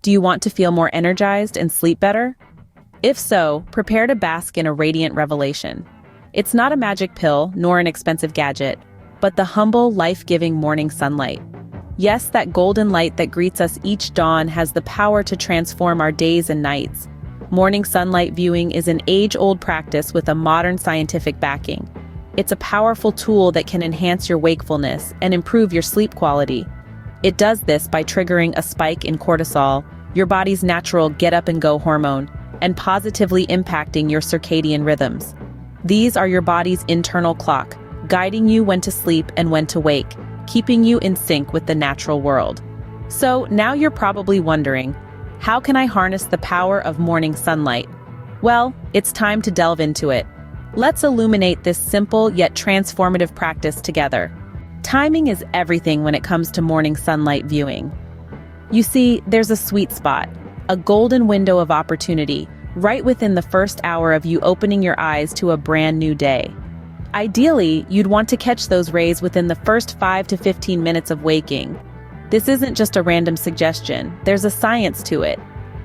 Do you want to feel more energized and sleep better? If so, prepare to bask in a radiant revelation. It's not a magic pill nor an expensive gadget, but the humble, life-giving morning sunlight. Yes, that golden light that greets us each dawn has the power to transform our days and nights. Morning sunlight viewing is an age-old practice with a modern scientific backing. It's a powerful tool that can enhance your wakefulness and improve your sleep quality. It does this by triggering a spike in cortisol, your body's natural get-up-and-go hormone, and positively impacting your circadian rhythms. These are your body's internal clock, guiding you when to sleep and when to wake, keeping you in sync with the natural world. So now you're probably wondering, how can I harness the power of morning sunlight? Well, it's time to delve into it. Let's illuminate this simple yet transformative practice together. Timing is everything when it comes to morning sunlight viewing. You see, there's a sweet spot, a golden window of opportunity, right within the first hour of you opening your eyes to a brand new day. Ideally, you'd want to catch those rays within the first 5 to 15 minutes of waking. This isn't just a random suggestion, there's a science to it.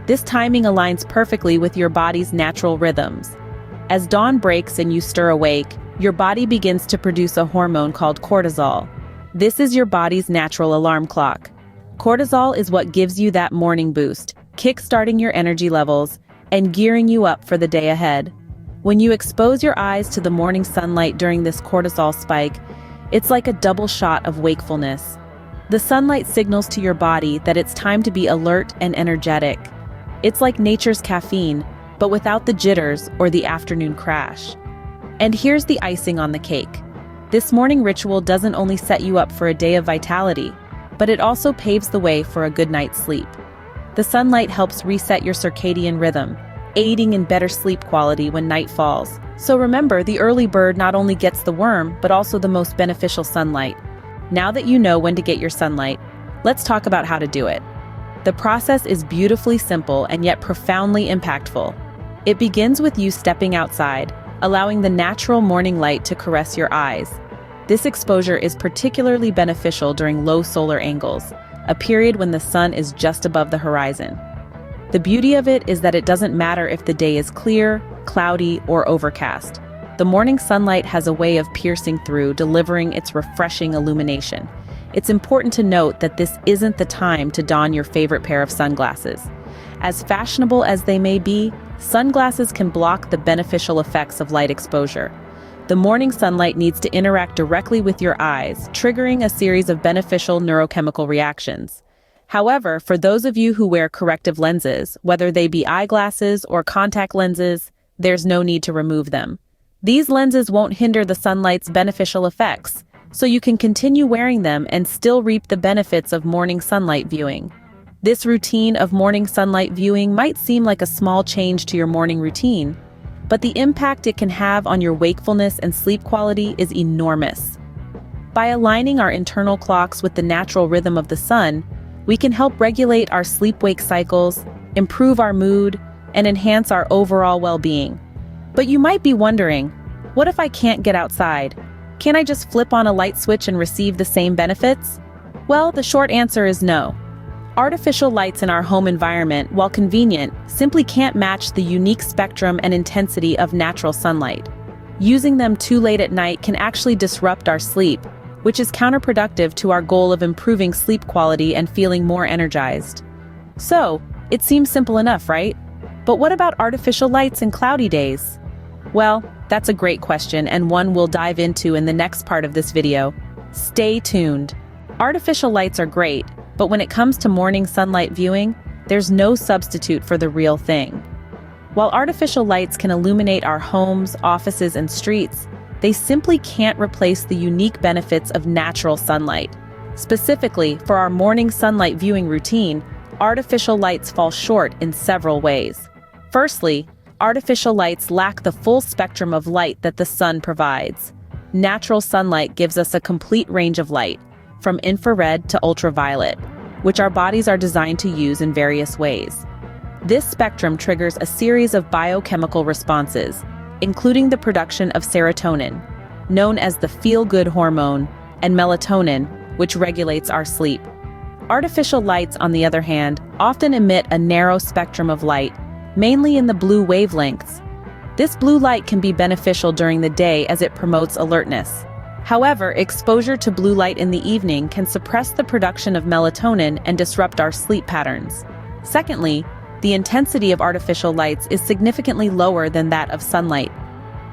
This timing aligns perfectly with your body's natural rhythms. As dawn breaks and you stir awake, your body begins to produce a hormone called cortisol. This is your body's natural alarm clock. Cortisol is what gives you that morning boost, kick-starting your energy levels and gearing you up for the day ahead. When you expose your eyes to the morning sunlight during this cortisol spike, it's like a double shot of wakefulness. The sunlight signals to your body that it's time to be alert and energetic. It's like nature's caffeine, but without the jitters or the afternoon crash. And here's the icing on the cake. This morning ritual doesn't only set you up for a day of vitality, but it also paves the way for a good night's sleep. The sunlight helps reset your circadian rhythm, aiding in better sleep quality when night falls. So remember, the early bird not only gets the worm, but also the most beneficial sunlight. Now that you know when to get your sunlight, let's talk about how to do it. The process is beautifully simple and yet profoundly impactful. It begins with you stepping outside, allowing the natural morning light to caress your eyes. This exposure is particularly beneficial during low solar angles, a period when the sun is just above the horizon. The beauty of it is that it doesn't matter if the day is clear, cloudy, or overcast. The morning sunlight has a way of piercing through, delivering its refreshing illumination. It's important to note that this isn't the time to don your favorite pair of sunglasses. As fashionable as they may be, sunglasses can block the beneficial effects of light exposure. The morning sunlight needs to interact directly with your eyes, triggering a series of beneficial neurochemical reactions. However, for those of you who wear corrective lenses, whether they be eyeglasses or contact lenses, there's no need to remove them. These lenses won't hinder the sunlight's beneficial effects, so you can continue wearing them and still reap the benefits of morning sunlight viewing. This routine of morning sunlight viewing might seem like a small change to your morning routine, but the impact it can have on your wakefulness and sleep quality is enormous. By aligning our internal clocks with the natural rhythm of the sun, we can help regulate our sleep-wake cycles, improve our mood, and enhance our overall well-being. But you might be wondering, what if I can't get outside? Can I just flip on a light switch and receive the same benefits? Well, the short answer is no. Artificial lights in our home environment, while convenient, simply can't match the unique spectrum and intensity of natural sunlight. Using them too late at night can actually disrupt our sleep, which is counterproductive to our goal of improving sleep quality and feeling more energized. So, it seems simple enough, right? But what about artificial lights and cloudy days? Well, that's a great question and one we'll dive into in the next part of this video. Stay tuned. Artificial lights are great, but when it comes to morning sunlight viewing, there's no substitute for the real thing. While artificial lights can illuminate our homes, offices, and streets, they simply can't replace the unique benefits of natural sunlight. Specifically, for our morning sunlight viewing routine, artificial lights fall short in several ways. Firstly, artificial lights lack the full spectrum of light that the sun provides. Natural sunlight gives us a complete range of light, from infrared to ultraviolet, which our bodies are designed to use in various ways. This spectrum triggers a series of biochemical responses, including the production of serotonin, known as the feel-good hormone, and melatonin, which regulates our sleep. Artificial lights, on the other hand, often emit a narrow spectrum of light, mainly in the blue wavelengths. This blue light can be beneficial during the day as it promotes alertness. However, exposure to blue light in the evening can suppress the production of melatonin and disrupt our sleep patterns. Secondly, the intensity of artificial lights is significantly lower than that of sunlight.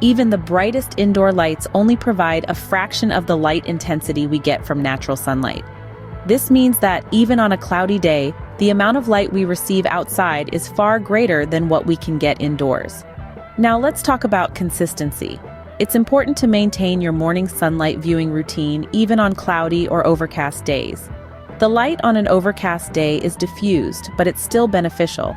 Even the brightest indoor lights only provide a fraction of the light intensity we get from natural sunlight. This means that even on a cloudy day, the amount of light we receive outside is far greater than what we can get indoors. Now let's talk about consistency. It's important to maintain your morning sunlight viewing routine even on cloudy or overcast days. The light on an overcast day is diffused, but it's still beneficial.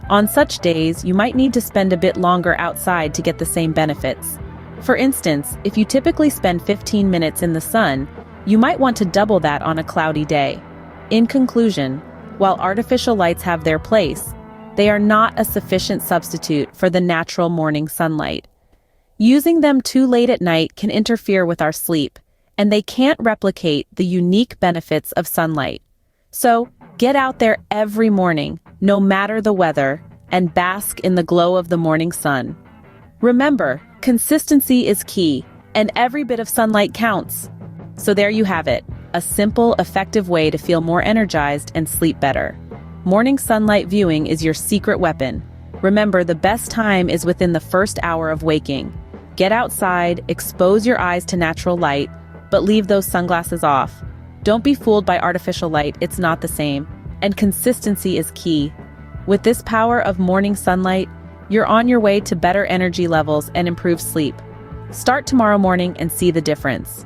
On such days, you might need to spend a bit longer outside to get the same benefits. For instance, if you typically spend 15 minutes in the sun, you might want to double that on a cloudy day. In conclusion, while artificial lights have their place, they are not a sufficient substitute for the natural morning sunlight. Using them too late at night can interfere with our sleep, and they can't replicate the unique benefits of sunlight. So, get out there every morning, no matter the weather, and bask in the glow of the morning sun. Remember, consistency is key, and every bit of sunlight counts. So there you have it, a simple, effective way to feel more energized and sleep better. Morning sunlight viewing is your secret weapon. Remember, the best time is within the first hour of waking. Get outside, expose your eyes to natural light, but leave those sunglasses off. Don't be fooled by artificial light, it's not the same. And consistency is key. With this power of morning sunlight, you're on your way to better energy levels and improved sleep. Start tomorrow morning and see the difference.